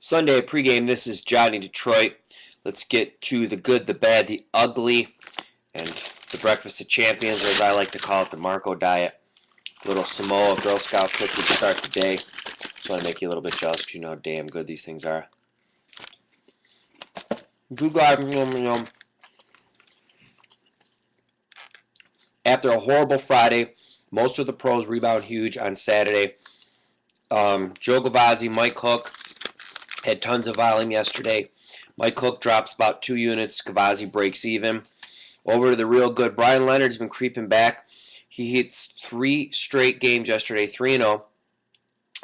Sunday pregame. This is Johnny Detroit. Let's get to the good, the bad, the ugly, and the breakfast of champions, or as I like to call it, the Marco diet. Little Samoa Girl Scout cookie to start the day. Just want to make you a little bit jealous because you know how damn good these things are. After a horrible Friday, most of the pros rebound huge on Saturday. Joe Gavazzi, Mike Hook had tons of volume yesterday. Mike Hook drops about 2 units. Gavazzi breaks even. Over to the real good. Brian Leonard's been creeping back. He hits 3 straight games yesterday, 3-0.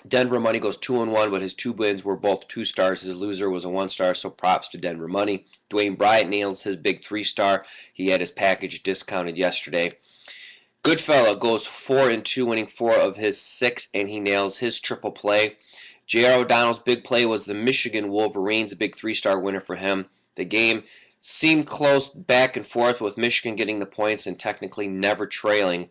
Denver Money goes 2-1, but his 2 wins were both 2 stars. His loser was a 1-star, so props to Denver Money. Dwayne Bryant nails his big 3-star. He had his package discounted yesterday. Goodfella goes 4-2, winning 4 of his 6, and he nails his triple play. J.R. O'Donnell's big play was the Michigan Wolverines, a big 3-star winner for him. The game seemed close back and forth, with Michigan getting the points and technically never trailing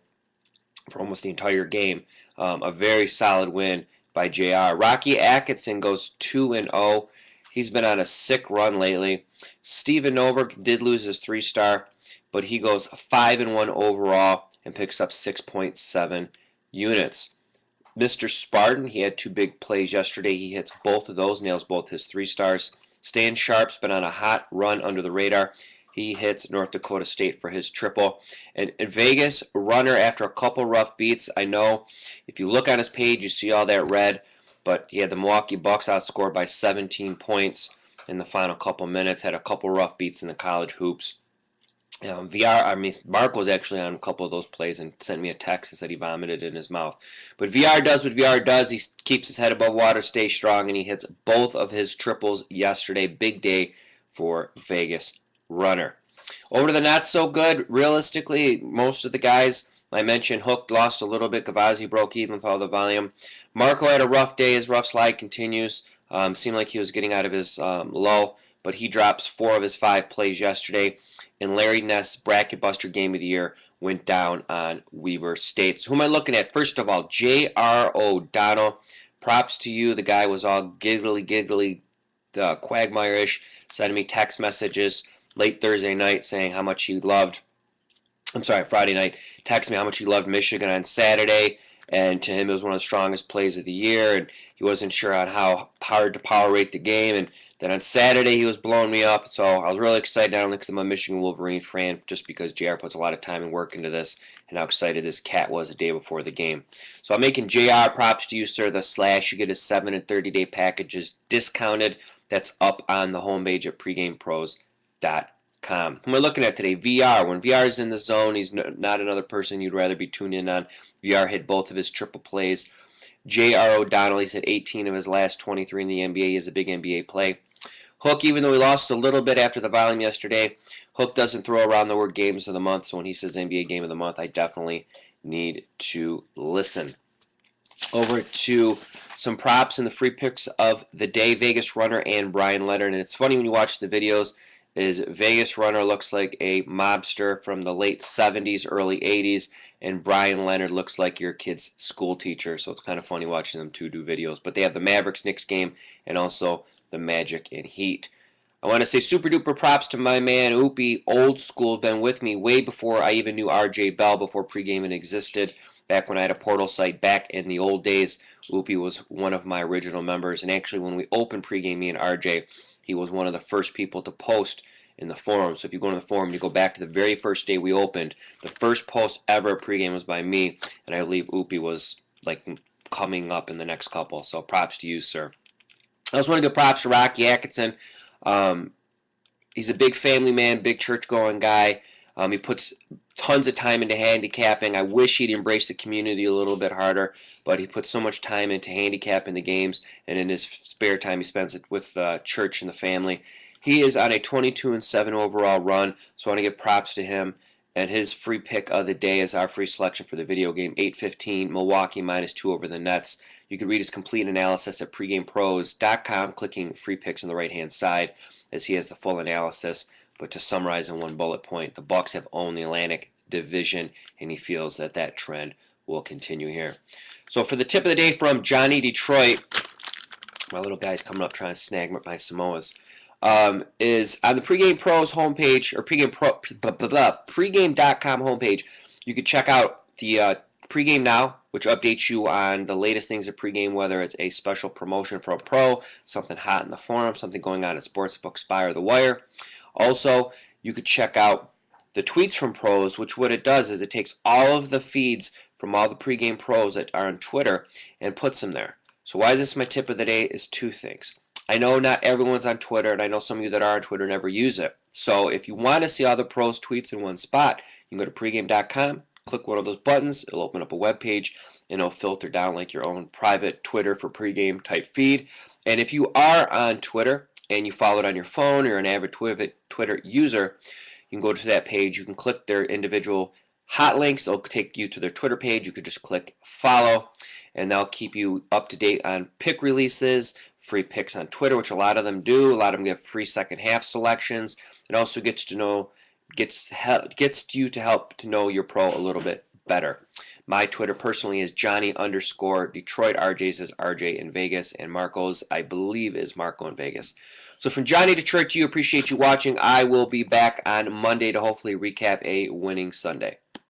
for almost the entire game. A very solid win by JR. Rocky Atkinson goes 2-0. He's been on a sick run lately. Steven Novak did lose his 3-star, but he goes 5-1 overall and picks up 6.7 units. Mr. Spartan, he had 2 big plays yesterday. He hits both of those, nails both his 3-stars. Stan Sharp's been on a hot run under the radar. He hits North Dakota State for his triple. And Vegas runner, after a couple rough beats, I know if you look on his page, you see all that red, but he had the Milwaukee Bucks outscored by 17 points in the final couple minutes, had a couple rough beats in the college hoops. Mark was actually on a couple of those plays and sent me a text and said he vomited in his mouth. But VR does what VR does. He keeps his head above water, stays strong, and he hits both of his triples yesterday. Big day for Vegas runner. Over to the not so good. Realistically, most of the guys I mentioned, Hook lost a little bit. Gavazzi broke even with all the volume. Marco had a rough day. His rough slide continues. Seemed like he was getting out of his lull, but he drops 4 of his 5 plays yesterday. And Larry Ness's Bracket Buster Game of the Year went down on Weber State. So who am I looking at? First of all, J.R. O'Donnell. Props to you. The guy was all giggly, Quagmire-ish, sending me text messages late Thursday night saying how much he loved, Friday night, text me how much he loved Michigan on Saturday, and to him it was one of the strongest plays of the year, and he wasn't sure on how hard to power rate the game, and then on Saturday he was blowing me up, so I was really excited, not only because I'm a Michigan Wolverine fan, just because JR puts a lot of time and work into this, and how excited this cat was the day before the game. So I'm making JR, props to you, sir, the slash. You get his 7 and 30-day packages discounted. That's up on the homepage at pregamepros.com. Who am I looking at today? VR. When VR is in the zone, he's not another person you'd rather be tuned in on. VR hit both of his triple plays. J.R. O'Donnell, he's hit 18 of his last 23 in the NBA. He has a big NBA play. Hook, even though he lost a little bit after the volume yesterday, Hook doesn't throw around the word games of the month, so when he says NBA game of the month, I definitely need to listen. Over to some props and the free picks of the day. Vegas runner and Brian Leonard. And it's funny when you watch the videos, is Vegas runner looks like a mobster from the late 70s, early 80s, and Brian Leonard looks like your kid's school teacher. So it's kind of funny watching them two do videos. But they have the Mavericks-Knicks game and also the Magic and Heat. I want to say super duper props to my man Oopie, old school, been with me way before I even knew RJ Bell, before pre-gaming existed. Back when I had a portal site back in the old days, Oopie was one of my original members. And actually, when we opened pregame, me and RJ, he was one of the first people to post in the forum. So if you go to the forum, you go back to the very first day we opened, the first post ever at pregame was by me. And I believe Oopie was like coming up in the next couple. So props to you, sir. I also want to give props to Rocky Atkinson. He's a big family man, big church-going guy. He puts tons of time into handicapping. I wish he'd embrace the community a little bit harder, but he puts so much time into handicapping the games, and in his spare time he spends it with church and the family. He is on a 22-7 overall run, so I want to give props to him. And his free pick of the day is our free selection for the video game, 8-15, Milwaukee -2 over the Nets. You can read his complete analysis at pregamepros.com, clicking free picks on the right-hand side, as he has the full analysis. But to summarize in one bullet point, the Bucks have owned the Atlantic Division, and he feels that that trend will continue here. So for the tip of the day from Johnny Detroit, My little guy's coming up trying to snag my Samoas. Is on the Pregame Pros homepage or pregame.com homepage. You can check out the Pregame Now, which updates you on the latest things at pregame, whether it's a special promotion for a pro, something hot in the forum, something going on at Sportsbook, Spy, or The Wire. Also, you could check out the tweets from pros, which what it does is it takes all of the feeds from all the pregame pros that are on Twitter and puts them there. So why is this my tip of the day? Is two things. I know not everyone's on Twitter, and I know some of you that are on Twitter never use it. So if you want to see all the pros' tweets in one spot, you can go to pregame.com, click one of those buttons, it'll open up a web page, and it'll filter down like your own private Twitter for pregame type feed. And if you are on Twitter and you follow it on your phone or you're an avid Twitter user, you can go to that page, you can click their individual hot links, they'll take you to their Twitter page, you could just click follow, and they'll keep you up to date on pick releases, free picks on Twitter, which a lot of them do. A lot of them give free second half selections. It also gets you to help to know your pro a little bit better. My Twitter personally is Johnny_Detroit. RJ's is RJ in Vegas, and Marco's, I believe, is Marco in Vegas. So from Johnny Detroit to you, appreciate you watching. I will be back on Monday to hopefully recap a winning Sunday.